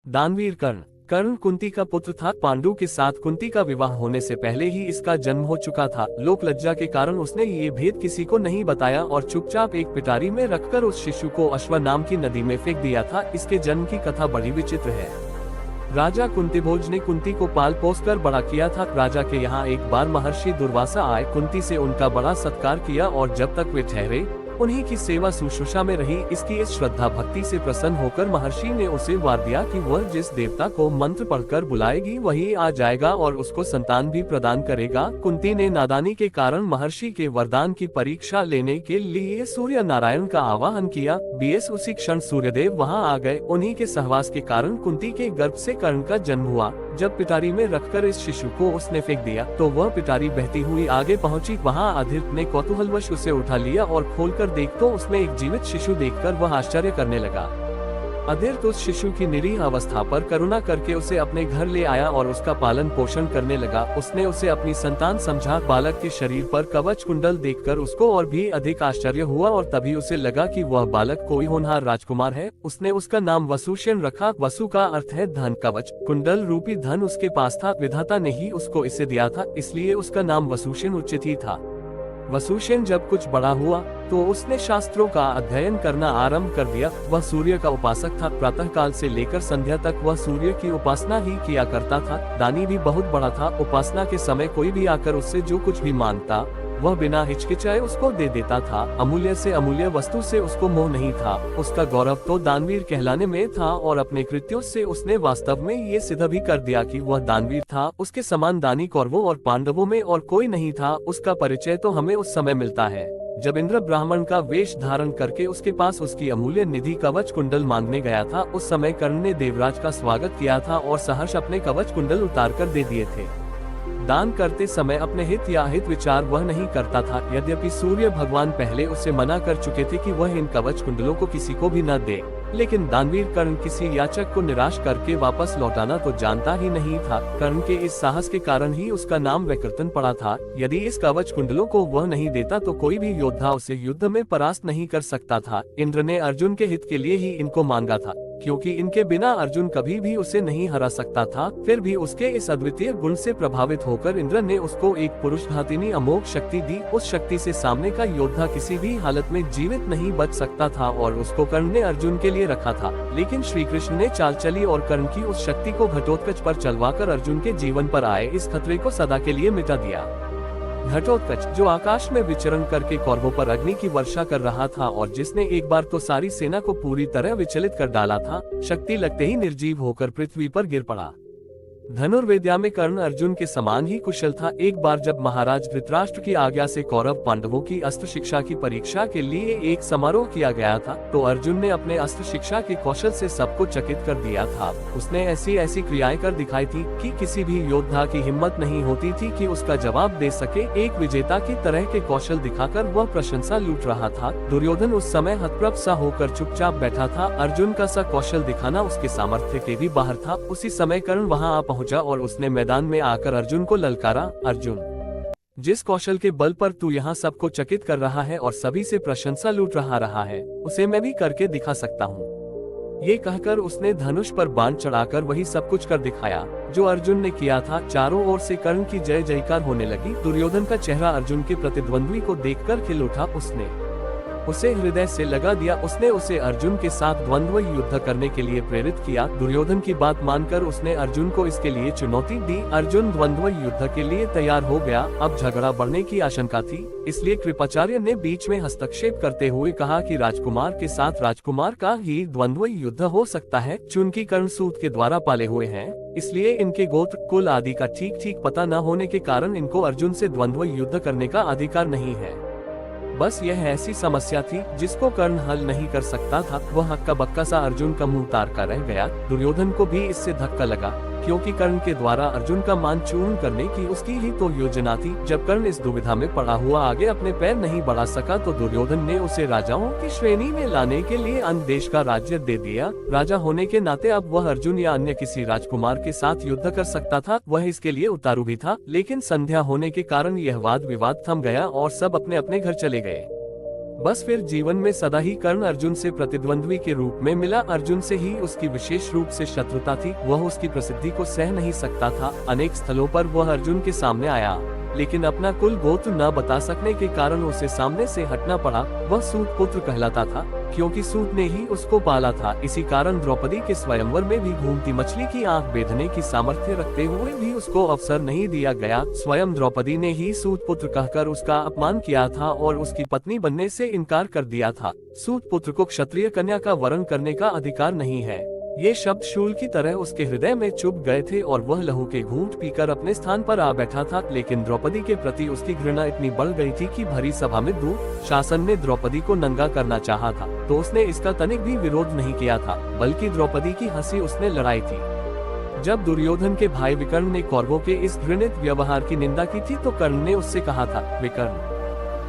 दानवीर कर्ण। कर्ण कुंती का पुत्र था। पांडु के साथ कुंती का विवाह होने से पहले ही इसका जन्म हो चुका था। लोक लज्जा के कारण उसने ये भेद किसी को नहीं बताया और चुपचाप एक पिटारी में रखकर उस शिशु को अश्व नाम की नदी में फेंक दिया था। इसके जन्म की कथा बड़ी विचित्र है। राजा कुंतीभोज ने कुंती को पाल पोस कर बड़ा किया था। राजा के यहाँ एक बार महर्षि दुर्वासा आए, कुंती से उनका बड़ा सत्कार किया और जब तक वे ठहरे उन्हीं की सेवा शुश्रूषा में रही। इसकी इस श्रद्धा भक्ति से प्रसन्न होकर महर्षि ने उसे वार दिया कि वह जिस देवता को मंत्र पढ़कर बुलाएगी वही आ जाएगा और उसको संतान भी प्रदान करेगा। कुंती ने नादानी के कारण महर्षि के वरदान की परीक्षा लेने के लिए सूर्य नारायण का आवाहन किया। बीएस उसी क्षण सूर्यदेव वहां आ गए। उन्हीं के सहवास के कारण कुंती के गर्भ से कर्ण का जन्म हुआ। जब पिटारी में रखकर इस शिशु को उसने फेंक दिया तो वह पिटारी बहती हुई आगे पहुंची। वहां अधीर ने कौतूहलवश उसे उठा लिया और खोलकर देख तो उसमें एक जीवित शिशु देखकर वह आश्चर्य करने लगा। अधीर तो उस शिशु की निरीह अवस्था पर करुणा करके उसे अपने घर ले आया और उसका पालन पोषण करने लगा। उसने उसे अपनी संतान समझा। बालक के शरीर पर कवच कुंडल देखकर उसको और भी अधिक आश्चर्य हुआ और तभी उसे लगा कि वह बालक कोई होनहार राजकुमार है। उसने उसका नाम वसुसेन रखा। वसु का अर्थ है धन। कवच कुंडल रूपी धन उसके पास था। विधाता ने ही उसको इसे दिया था, इसलिए उसका नाम वसुसेन उचित ही था। वसुसेन जब कुछ बड़ा हुआ तो उसने शास्त्रों का अध्ययन करना आरंभ कर दिया। वह सूर्य का उपासक था। प्रातः काल से लेकर संध्या तक वह सूर्य की उपासना ही किया करता था। दानी भी बहुत बड़ा था। उपासना के समय कोई भी आकर उससे जो कुछ भी मांगता वह बिना हिचकिचाए उसको दे देता था। अमूल्य से अमूल्य वस्तु से उसको मोह नहीं था। उसका गौरव तो दानवीर कहलाने में था और अपने कृत्यों से उसने वास्तव में ये सिद्ध भी कर दिया कि वह दानवीर था। उसके समान दानी कौरवों और पांडवों में और कोई नहीं था। उसका परिचय तो हमें उस समय मिलता है जब इंद्र ब्राह्मण का वेश धारण करके उसके पास उसकी अमूल्य निधि कवच कुंडल मांगने गया था। उस समय कर्ण ने देवराज का स्वागत किया था और सहर्ष अपने कवच कुंडल उतार कर दे दिए थे। दान करते समय अपने हित या हित विचार वह नहीं करता था। यद्यपि सूर्य भगवान पहले उसे मना कर चुके थे कि वह इन कवच कुंडलों को किसी को भी न दे, लेकिन दानवीर कर्ण किसी याचक को निराश करके वापस लौटाना तो जानता ही नहीं था। कर्ण के इस साहस के कारण ही उसका नाम वैकृतन पड़ा था। यदि इस कवच कुंडलों को वह नहीं देता तो कोई भी योद्धा उसे युद्ध में परास्त नहीं कर सकता था। इंद्र ने अर्जुन के हित के लिए ही इनको मांगा था, क्योंकि इनके बिना अर्जुन कभी भी उसे नहीं हरा सकता था। फिर भी उसके इस अद्वितीय गुण से प्रभावित होकर इंद्र ने उसको एक पुरुष घातिनी अमोघ शक्ति दी। उस शक्ति से सामने का योद्धा किसी भी हालत में जीवित नहीं बच सकता था और उसको कर्ण ने अर्जुन के लिए रखा था। लेकिन श्री कृष्ण ने चाल चली और कर्ण की उस शक्ति को घटोत्कच पर चलवाकर अर्जुन के जीवन पर आए इस खतरे को सदा के लिए मिटा दिया। घटोत्कच जो आकाश में विचरण करके कौरवों पर अग्नि की वर्षा कर रहा था और जिसने एक बार तो सारी सेना को पूरी तरह विचलित कर डाला था, शक्ति लगते ही निर्जीव होकर पृथ्वी पर गिर पड़ा। धनुर्विद्या में कर्ण अर्जुन के समान ही कुशल था। एक बार जब महाराज धृतराष्ट्र की आज्ञा से कौरव पांडवों की अस्त्र शिक्षा की परीक्षा के लिए एक समारोह किया गया था तो अर्जुन ने अपने अस्त्र शिक्षा के कौशल से सबको चकित कर दिया था। उसने ऐसी ऐसी क्रियाएं कर दिखाई थी कि किसी भी योद्धा की हिम्मत नहीं होती थी कि उसका जवाब दे सके। एक विजेता की तरह के कौशल दिखाकर वह प्रशंसा लूट रहा था। दुर्योधन उस समय हतप्रभ सा होकर चुपचाप बैठा था। अर्जुन का सा कौशल दिखाना उसके सामर्थ्य के भी बाहर था। उसी समय कर्ण वहां आ पहुंचा और उसने मैदान में आकर अर्जुन को ललकारा, अर्जुन, जिस कौशल के बल पर तू यहाँ सबको चकित कर रहा है और सभी से प्रशंसा लूट रहा है, उसे मैं भी करके दिखा सकता हूँ। ये कहकर उसने धनुष पर बाण चढ़ाकर वही सब कुछ कर दिखाया जो अर्जुन ने किया था। चारों ओर से कर्ण की जय जयकार होने लगी। दुर्योधन का चेहरा अर्जुन के प्रतिद्वंद्वी को देखकर खिल उठा। उसने उसे हृदय से लगा दिया। उसने उसे अर्जुन के साथ द्वंद्व युद्ध करने के लिए प्रेरित किया। दुर्योधन की बात मानकर उसने अर्जुन को इसके लिए चुनौती दी। अर्जुन द्वंद्व युद्ध के लिए तैयार हो गया। अब झगड़ा बढ़ने की आशंका थी, इसलिए कृपाचार्य ने बीच में हस्तक्षेप करते हुए कहा कि राजकुमार के साथ राजकुमार का ही द्वंद्व युद्ध हो सकता है। चूंकि कर्ण सूत के द्वारा पाले हुए हैं, इसलिए इनके गोत्र कुल आदि का ठीक ठीक पता न होने के कारण इनको अर्जुन से द्वंद्व युद्ध करने का अधिकार नहीं है। बस यह ऐसी समस्या थी जिसको कर्ण हल नहीं कर सकता था। वह हक्का बक्का सा अर्जुन का मुंह तार कर रह गया। दुर्योधन को भी इससे धक्का लगा, क्योंकि कर्ण के द्वारा अर्जुन का मान चूर्ण करने की उसकी ही तो योजना थी। जब कर्ण इस दुविधा में पड़ा हुआ आगे अपने पैर नहीं बढ़ा सका तो दुर्योधन ने उसे राजाओं की श्रेणी में लाने के लिए अन्य देश का राज्य दे दिया। राजा होने के नाते अब वह अर्जुन या अन्य किसी राजकुमार के साथ युद्ध कर सकता था। वह इसके लिए उतारू भी था, लेकिन संध्या होने के कारण यह वाद विवाद थम गया और सब अपने अपने घर चले गए। बस फिर जीवन में सदा ही कर्ण अर्जुन से प्रतिद्वंद्वी के रूप में मिला। अर्जुन से ही उसकी विशेष रूप से शत्रुता थी। वह उसकी प्रसिद्धि को सह नहीं सकता था। अनेक स्थलों पर वह अर्जुन के सामने आया, लेकिन अपना कुल गोत्र न बता सकने के कारण उसे सामने से हटना पड़ा। वह सूत पुत्र कहलाता था, क्योंकि सूत ने ही उसको पाला था। इसी कारण द्रौपदी के स्वयंवर में भी घूमती मछली की आंख बेधने की सामर्थ्य रखते हुए भी उसको अवसर नहीं दिया गया। स्वयं द्रौपदी ने ही सूत पुत्र कहकर उसका अपमान किया था और उसकी पत्नी बनने से इनकार कर दिया था। सूत पुत्र को क्षत्रिय कन्या का वरण करने का अधिकार नहीं है। ये शब्द शूल की तरह उसके हृदय में चुभ गए थे और वह लहू के घूंट पीकर अपने स्थान पर आ बैठा था। लेकिन द्रौपदी के प्रति उसकी घृणा इतनी बढ़ गई थी कि भरी सभा में दुशासन ने द्रौपदी को नंगा करना चाहा था, तो उसने इसका तनिक भी विरोध नहीं किया था, बल्कि द्रौपदी की हंसी उसने लड़ाई थी। जब दुर्योधन के भाई विकर्ण ने कौरवों के इस घृणित व्यवहार की निंदा की थी, तो कर्ण ने उससे कहा था, विकर्ण,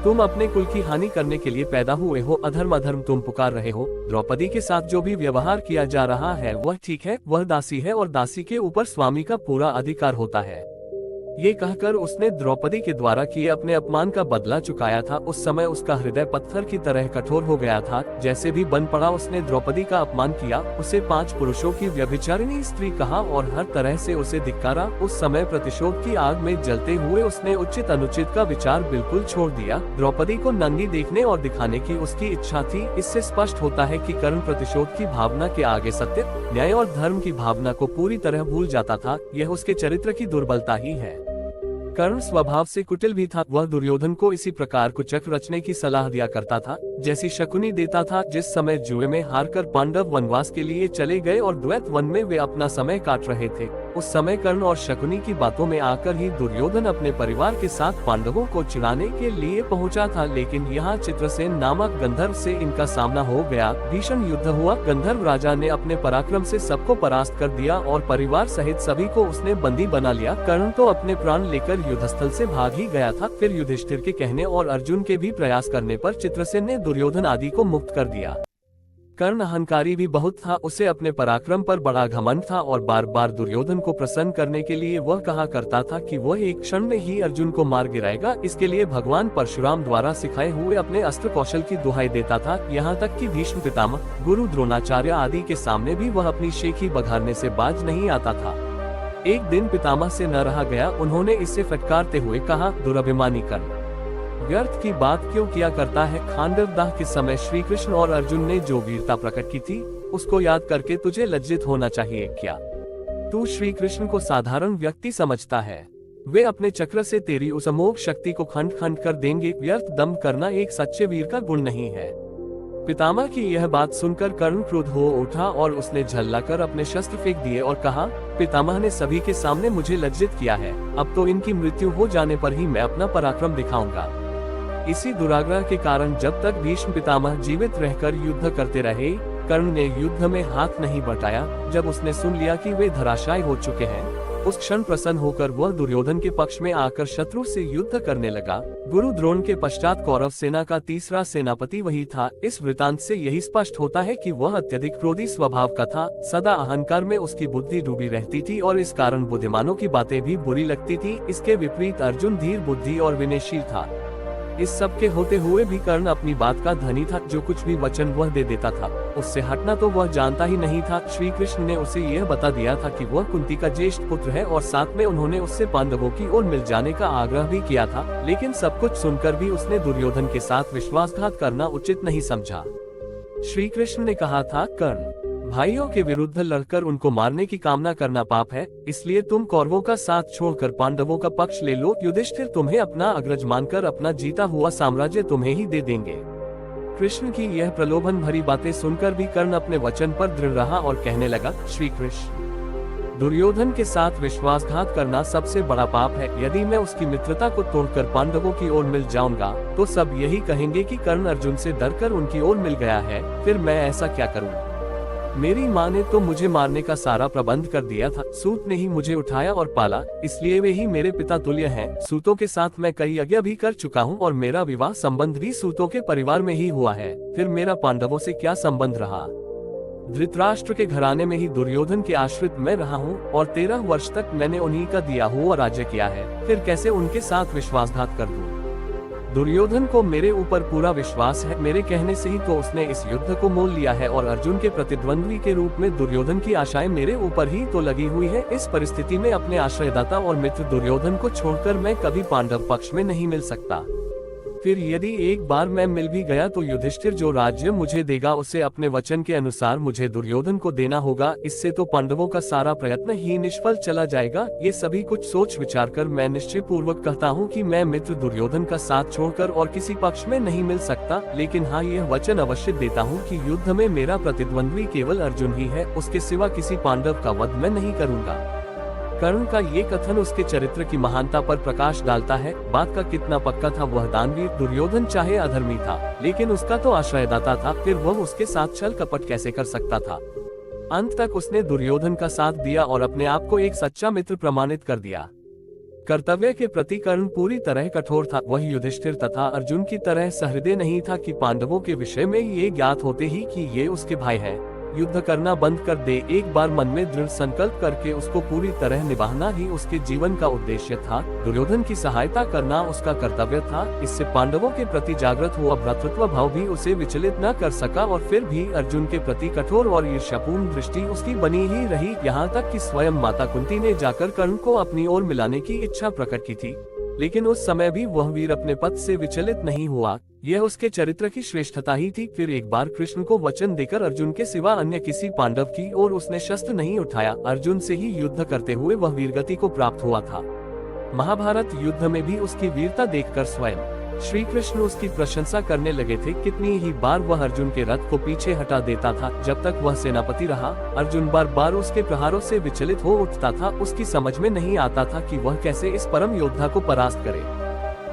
तुम अपने कुल की हानि करने के लिए पैदा हुए हो। अधर्म अधर्म तुम पुकार रहे हो। द्रौपदी के साथ जो भी व्यवहार किया जा रहा है वह ठीक है। वह दासी है और दासी के ऊपर स्वामी का पूरा अधिकार होता है। ये कहकर उसने द्रौपदी के द्वारा किए अपने अपमान का बदला चुकाया था। उस समय उसका हृदय पत्थर की तरह कठोर हो गया था। जैसे भी बन पड़ा उसने द्रौपदी का अपमान किया, उसे 5 पुरुषों की व्यभिचारिणी स्त्री कहा और हर तरह से उसे धिक्कारा। उस समय प्रतिशोध की आग में जलते हुए उसने उचित अनुचित का विचार बिल्कुल छोड़ दिया। द्रौपदी को नंगी देखने और दिखाने की उसकी इच्छा थी। इससे स्पष्ट होता है कि कर्ण प्रतिशोध की भावना के आगे सत्य, न्याय और धर्म की भावना को पूरी तरह भूल जाता था। यह उसके चरित्र की दुर्बलता ही है। कर्ण स्वभाव से कुटिल भी था। वह दुर्योधन को इसी प्रकार कुचक रचने की सलाह दिया करता था, जैसी शकुनी देता था। जिस समय जुए में हारकर पांडव वनवास के लिए चले गए और द्वैत वन में वे अपना समय काट रहे थे, उस समय कर्ण और शकुनी की बातों में आकर ही दुर्योधन अपने परिवार के साथ पांडवों को चिढ़ाने के लिए पहुंचा था। लेकिन यहाँ चित्रसेन नामक गंधर्व से इनका सामना हो गया। भीषण युद्ध हुआ। गंधर्व राजा ने अपने पराक्रम से सबको परास्त कर दिया और परिवार सहित सभी को उसने बंदी बना लिया। कर्ण तो अपने प्राण लेकर युद्धस्थल से भाग ही गया था। फिर युधिष्ठिर के कहने और अर्जुन के भी प्रयास करने पर चित्रसेन ने दुर्योधन आदि को मुक्त कर दिया। कर्ण अहंकारी भी बहुत था। उसे अपने पराक्रम पर बड़ा घमंड था और बार बार दुर्योधन को प्रसन्न करने के लिए वह कहा करता था कि वह एक क्षण में ही अर्जुन को मार गिराएगा। इसके लिए भगवान परशुराम द्वारा सिखाए हुए अपने अस्त्र कौशल की दुहाई देता था। यहाँ तक कि भीष्म पितामह, गुरु द्रोणाचार्य आदि के सामने भी वह अपनी शेखी बघारने से बाज नहीं आता था। एक दिन पितामह से न रहा गया। उन्होंने इससे फटकारते हुए कहा, दुरभिमानी कर्ण, व्यर्थ की बात क्यों किया करता है। खांडवदाह के समय श्री कृष्ण और अर्जुन ने जो वीरता प्रकट की थी, उसको याद करके तुझे लज्जित होना चाहिए क्या? तू श्री कृष्ण को साधारण व्यक्ति समझता है। वे अपने चक्र से तेरी उस अमोघ शक्ति को खंड खंड कर देंगे। व्यर्थ दम करना एक सच्चे वीर का गुण नहीं है। पितामह की यह बात सुनकर कर्ण क्रुद्ध हो उठा और उसने झल्लाकर अपने शस्त्र फेंक दिए और कहा, पितामह ने सभी के सामने मुझे लज्जित किया है। अब तो इनकी मृत्यु हो जाने पर ही मैं अपना पराक्रम दिखाऊंगा। इसी दुराग्रह के कारण जब तक भीष्म पितामह जीवित रहकर युद्ध करते रहे, कर्ण ने युद्ध में हाथ नहीं बटाया। जब उसने सुन लिया कि वे धराशायी हो चुके हैं, उस क्षण प्रसन्न होकर वह दुर्योधन के पक्ष में आकर शत्रु से युद्ध करने लगा। गुरु द्रोण के पश्चात कौरव सेना का तीसरा सेनापति वही था। इस वृतांत से यही स्पष्ट होता है कि वह अत्यधिक क्रोधी स्वभाव का था। सदा अहंकार में उसकी बुद्धि डूबी रहती थी और इस कारण बुद्धिमानों की बातें भी बुरी लगती थी। इसके विपरीत अर्जुन धीर बुद्धि और विनयशील था। इस सब के होते हुए भी कर्ण अपनी बात का धनी था। जो कुछ भी वचन वह दे देता था, उससे हटना तो वह जानता ही नहीं था। श्री कृष्ण ने उसे यह बता दिया था कि वह कुंती का ज्येष्ठ पुत्र है और साथ में उन्होंने उससे पांडवों की ओर मिल जाने का आग्रह भी किया था। लेकिन सब कुछ सुनकर भी उसने दुर्योधन के साथ विश्वासघात करना उचित नहीं समझा। श्री कृष्ण ने कहा था, कर्ण, भाइयों के विरुद्ध लड़कर उनको मारने की कामना करना पाप है। इसलिए तुम कौरवों का साथ छोड़कर पांडवों का पक्ष ले लो। युधिष्ठिर तुम्हें अपना अग्रज मानकर अपना जीता हुआ साम्राज्य तुम्हें ही दे देंगे। कृष्ण की यह प्रलोभन भरी बातें सुनकर भी कर्ण अपने वचन पर दृढ़ रहा और कहने लगा, श्री कृष्ण, दुर्योधन के साथ विश्वासघात करना सबसे बड़ा पाप है। यदि मैं उसकी मित्रता को तोड़कर पांडवों की ओर मिल जाऊंगा तो सब यही कहेंगे कि कर्ण अर्जुन से डरकर उनकी ओर मिल गया है। फिर मैं ऐसा क्या करूं? मेरी माँ ने तो मुझे मारने का सारा प्रबंध कर दिया था। सूत ने ही मुझे उठाया और पाला, इसलिए वे ही मेरे पिता तुल्य हैं। सूतों के साथ मैं कई यज्ञ भी कर चुका हूँ और मेरा विवाह संबंध भी सूतों के परिवार में ही हुआ है। फिर मेरा पांडवों से क्या संबंध रहा? धृतराष्ट्र के घराने में ही दुर्योधन के आश्रित मैं रहा हूँ और 13 वर्ष तक मैंने उन्हीं का दिया हुआ राज्य किया है। फिर कैसे उनके साथ विश्वासघात कर दूं? दुर्योधन को मेरे ऊपर पूरा विश्वास है, मेरे कहने से ही तो उसने इस युद्ध को मोल लिया है और अर्जुन के प्रतिद्वंद्वी के रूप में दुर्योधन की आशाएं मेरे ऊपर ही तो लगी हुई है। इस परिस्थिति में अपने आश्रयदाता और मित्र दुर्योधन को छोड़कर मैं कभी पांडव पक्ष में नहीं मिल सकता। फिर यदि एक बार मैं मिल भी गया तो युधिष्ठिर जो राज्य मुझे देगा उसे अपने वचन के अनुसार मुझे दुर्योधन को देना होगा। इससे तो पांडवों का सारा प्रयत्न ही निष्फल चला जाएगा। ये सभी कुछ सोच विचार कर मैं निश्चय पूर्वक कहता हूँ कि मैं मित्र दुर्योधन का साथ छोड़कर और किसी पक्ष में नहीं मिल सकता। लेकिन हाँ, यह वचन अवश्य देता हूँ कि युद्ध में मेरा प्रतिद्वंद्वी केवल अर्जुन ही है, उसके सिवा किसी पांडव का वध मैं नहीं करूँगा। कर्ण का ये कथन उसके चरित्र की महानता पर प्रकाश डालता है। बात का कितना पक्का था वह दानवीर। दुर्योधन चाहे अधर्मी था, लेकिन उसका तो आश्रयदाता था, फिर वह उसके साथ छल कपट कैसे कर सकता था। अंत तक उसने दुर्योधन का साथ दिया और अपने आप को एक सच्चा मित्र प्रमाणित कर दिया। कर्तव्य के प्रति कर्ण पूरी तरह कठोर था। वह युधिष्ठिर तथा अर्जुन की तरह सहृदय नहीं था कि पांडवों के विषय में ये ज्ञात होते ही कि ये उसके भाई हैं, युद्ध करना बंद कर दे। एक बार मन में दृढ़ संकल्प करके उसको पूरी तरह निभाना ही उसके जीवन का उद्देश्य था। दुर्योधन की सहायता करना उसका कर्तव्य था। इससे पांडवों के प्रति जागृत हुआ भ्रातृत्व भाव भी उसे विचलित न कर सका और फिर भी अर्जुन के प्रति कठोर और ईर्ष्यापूर्ण दृष्टि उसकी बनी ही रही। यहाँ तक कि स्वयं माता कुंती ने जाकर कर्ण को अपनी ओर मिलाने की इच्छा प्रकट की थी, लेकिन उस समय भी वह वीर अपने पद से विचलित नहीं हुआ। यह उसके चरित्र की श्रेष्ठता ही थी। फिर एक बार कृष्ण को वचन देकर अर्जुन के सिवा अन्य किसी पांडव की ओर उसने शस्त्र नहीं उठाया। अर्जुन से ही युद्ध करते हुए वह वीरगति को प्राप्त हुआ था। महाभारत युद्ध में भी उसकी वीरता देखकर स्वयं श्री कृष्ण उसकी प्रशंसा करने लगे थे। कितनी ही बार वह अर्जुन के रथ को पीछे हटा देता था। जब तक वह सेनापति रहा, अर्जुन बार बार उसके प्रहारों से विचलित हो उठता था। उसकी समझ में नहीं आता था कि वह कैसे इस परम योद्धा को परास्त करे।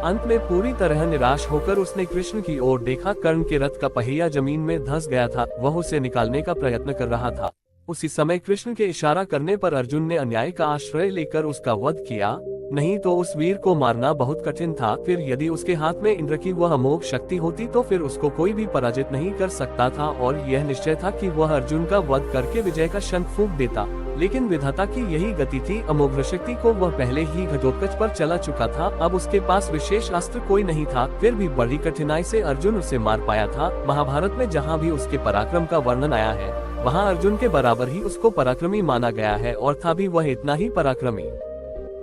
अंत में पूरी तरह निराश होकर उसने कृष्ण की ओर देखा। कर्ण के रथ का पहिया जमीन में धंस गया था। वह उसे निकालने का प्रयत्न कर रहा था। उसी समय कृष्ण के इशारा करने पर अर्जुन ने अन्याय का आश्रय लेकर उसका वध किया, नहीं तो उस वीर को मारना बहुत कठिन था। फिर यदि उसके हाथ में इंद्र की वह अमोघ शक्ति होती तो फिर उसको कोई भी पराजित नहीं कर सकता था और यह निश्चय था कि वह अर्जुन का वध करके विजय का शंख फूंक देता। लेकिन विधाता की यही गति थी। अमोघ शक्ति को वह पहले ही घटोत्कच पर चला चुका था। अब उसके पास विशेष अस्त्र कोई नहीं था। फिर भी बड़ी कठिनाई से अर्जुन उसे मार पाया था। महाभारत में जहाँ भी उसके पराक्रम का वर्णन आया है, वहाँ अर्जुन के बराबर ही उसको पराक्रमी माना गया है और था भी वह इतना ही पराक्रमी।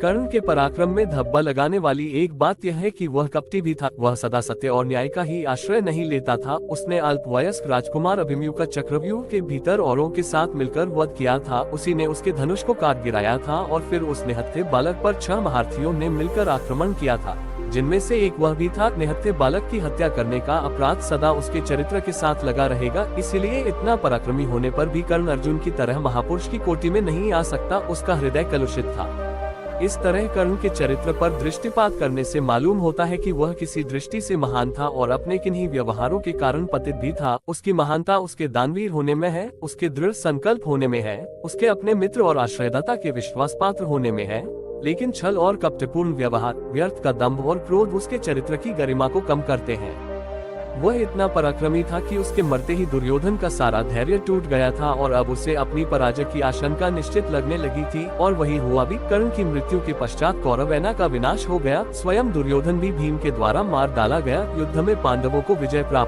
कर्ण के पराक्रम में धब्बा लगाने वाली एक बात यह है कि वह कपटी भी था। वह सदा सत्य और न्याय का ही आश्रय नहीं लेता था। उसने अल्पवयस्क राजकुमार अभिमन्यु का चक्रव्यूह के भीतर औरों के साथ मिलकर वध किया था। उसी ने उसके धनुष को काट गिराया था और फिर उस निहत्थे बालक पर 6 महारथियों ने मिलकर आक्रमण किया था, जिनमें से एक वह भी था। निहत्थे बालक की हत्या करने का अपराध सदा उसके चरित्र के साथ लगा रहेगा। इसलिए इतना पराक्रमी होने पर भी कर्ण अर्जुन की तरह महापुरुष की कोटि में नहीं आ सकता। उसका हृदय कलुषित था। इस तरह कर्ण के चरित्र पर दृष्टिपात करने से मालूम होता है कि वह किसी दृष्टि से महान था और अपने किन्हीं व्यवहारों के कारण पतित भी था। उसकी महानता उसके दानवीर होने में है, उसके दृढ़ संकल्प होने में है, उसके अपने मित्र और आश्रयदाता के विश्वास पात्र होने में है। लेकिन छल और कपटपूर्ण व्यवहार, व्यर्थ का दंभ और क्रोध उसके चरित्र की गरिमा को कम करते हैं। वह इतना पराक्रमी था कि उसके मरते ही दुर्योधन का सारा धैर्य टूट गया था और अब उसे अपनी पराजय की आशंका निश्चित लगने लगी थी। और वही हुआ भी। कर्ण की मृत्यु के पश्चात कौरवसेना का विनाश हो गया। स्वयं दुर्योधन भी भीम के द्वारा मार डाला गया। युद्ध में पांडवों को विजय प्राप्त